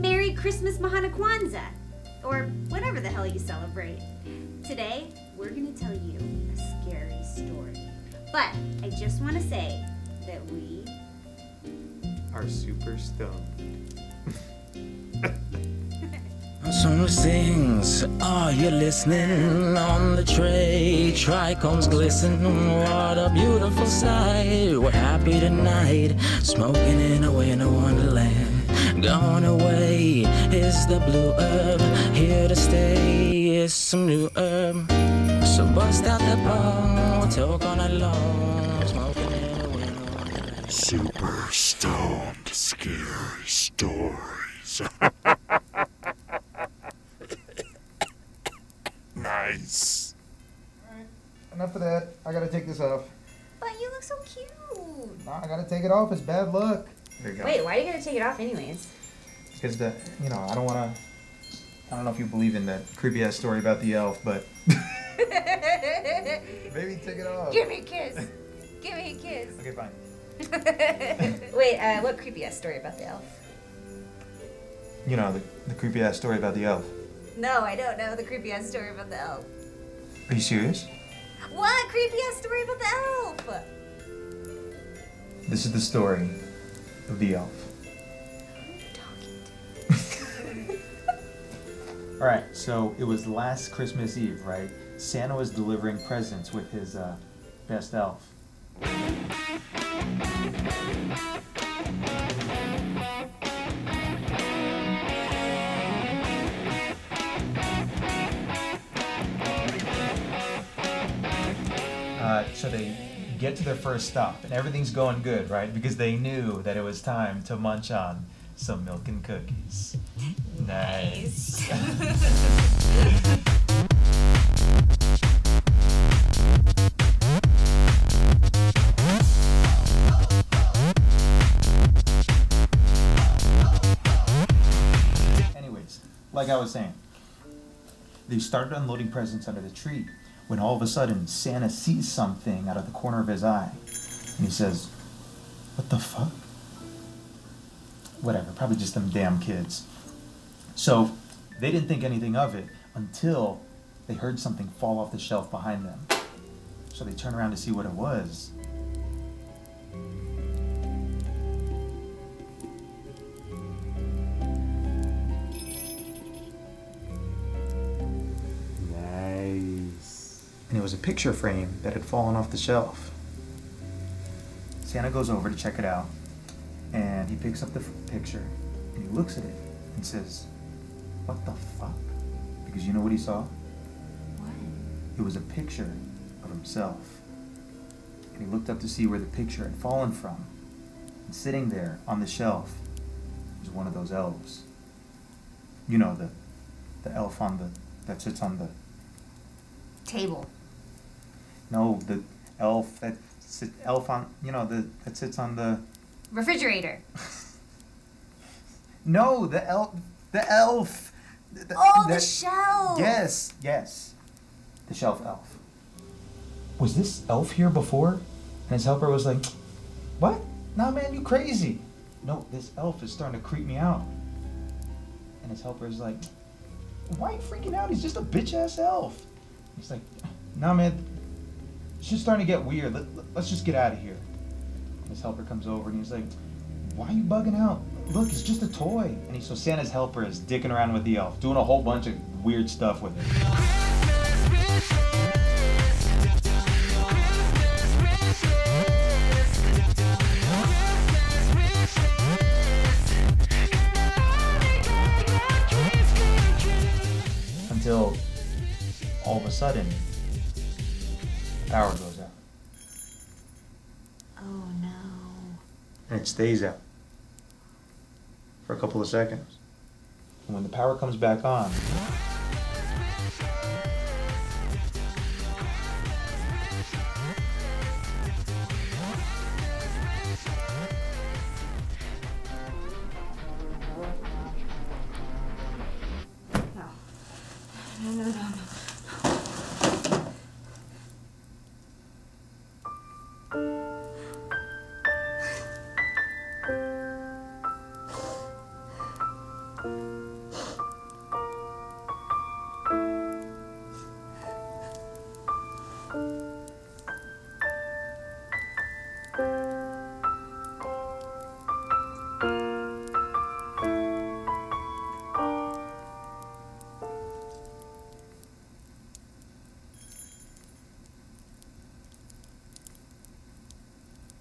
Merry Christmas Mahana Kwanzaa, or whatever the hell you celebrate. Today, we're gonna tell you a scary story. But I just want to say that we are super stoned. Some things, are you listening? On the tray, trichomes glisten. What a beautiful sight. We're happy tonight, smoking in a winter wonderland. Gone away is the blue herb, here to stay is some new herb. So bust out the bong, we'll talk all night long, smoking in a winter wonderland. Super stoned, scary stories. Nice. Alright, enough of that. I gotta take this off. But you look so cute. No, I gotta take it off. It's bad luck. There you go. Wait, why are you gonna take it off anyways? Because I don't know if you believe in that creepy ass story about the elf, but maybe take it off. Give me a kiss. Give me a kiss. Okay, fine. Wait, what creepy ass story about the elf? You know, the creepy ass story about the elf. No, I don't know the creepy ass story about the elf. Are you serious? What creepy ass story about the elf? This is the story of the elf. Alright, so it was last Christmas Eve, right? Santa was delivering presents with his best elf. So they get to their first stop, and everything's going good, right? Because they knew that it was time to munch on some milk and cookies. Nice. Anyways, like I was saying, they started unloading presents under the tree when all of a sudden Santa sees something out of the corner of his eye. And he says, "What the fuck?" Whatever, probably just them damn kids. So they didn't think anything of it until they heard something fall off the shelf behind them. So they turned around to see what it was. And it was a picture frame that had fallen off the shelf. Santa goes over to check it out, and he picks up the picture, and he looks at it and says, "What the fuck?" Because you know what he saw? What? It was a picture of himself. And he looked up to see where the picture had fallen from. And sitting there on the shelf was one of those elves. You know, the elf that sits on the Table. No, the elf that sits on the Refrigerator. No, the elf. The shelf. Yes. The shelf elf. Was this elf here before? And his helper was like, "What? Nah, man, you crazy." "No, this elf is starting to creep me out." And his helper is like, "Why are you freaking out? He's just a bitch ass elf." He's like, "Nah, man, it's just starting to get weird. Let's just get out of here." His helper comes over and he's like, "Why are you bugging out? Look, it's just a toy." And so Santa's helper is dicking around with the elf, doing a whole bunch of weird stuff with it. Until all of a sudden, the power goes out. Oh no. And it stays out for a couple of seconds. And when the power comes back on, No.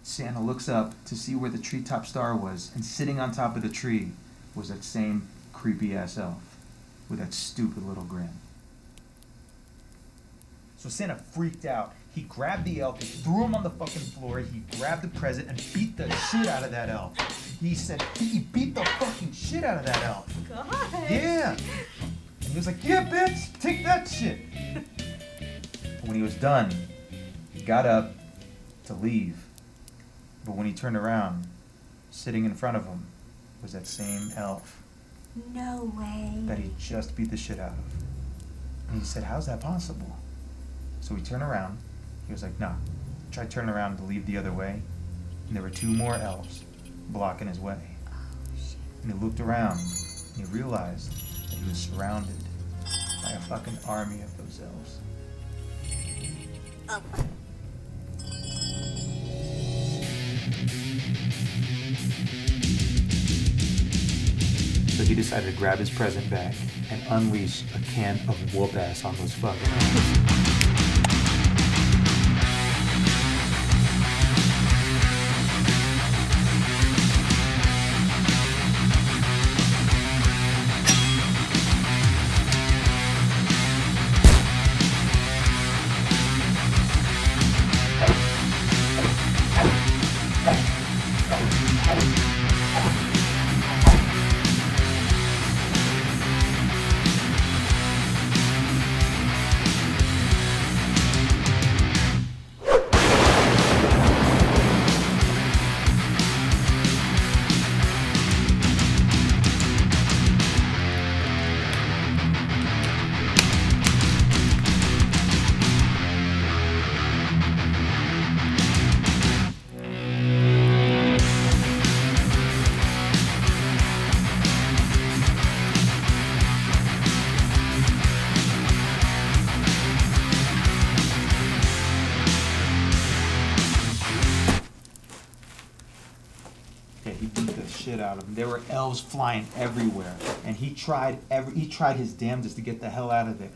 Santa looks up to see where the treetop star was, and sitting on top of the tree was that same creepy-ass elf with that stupid little grin. So Santa freaked out. He grabbed the elf, he threw him on the fucking floor, he grabbed the present and beat the shit out of that elf. He said, he beat the fucking shit out of that elf. God. Yeah. And he was like, yeah, bitch, take that shit. When he was done, he got up to leave. But when he turned around, sitting in front of him was that same elf. No way. That he just beat the shit out of. And he said, how's that possible? So he turned around. He was like, nah. Tried turning around to leave the other way. And there were 2 more elves blocking his way. Oh, shit. And he looked around and he realized that he was surrounded by a fucking army of those elves. Oh. So he decided to grab his present back and unleash a can of whoop ass on those fucking elves. Out of him. There were elves flying everywhere, and he tried his damnedest to get the hell out of there.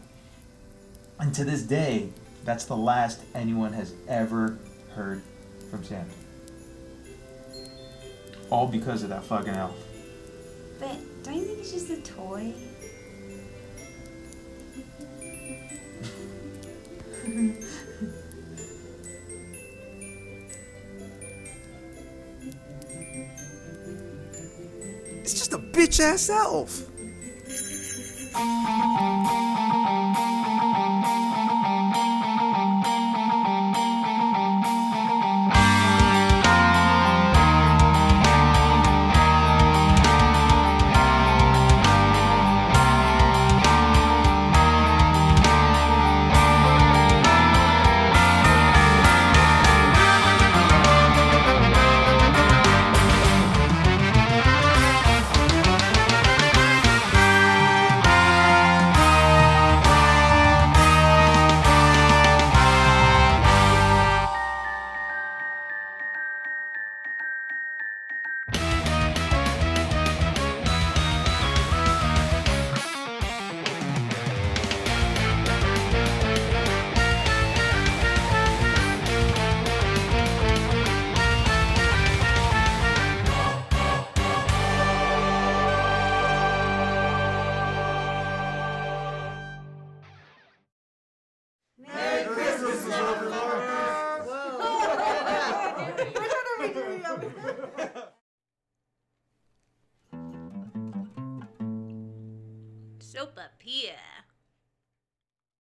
And to this day, that's the last anyone has ever heard from Santa. All because of that fucking elf. But don't you think it's just a toy? It's just a bitch-ass elf. Sopapilla.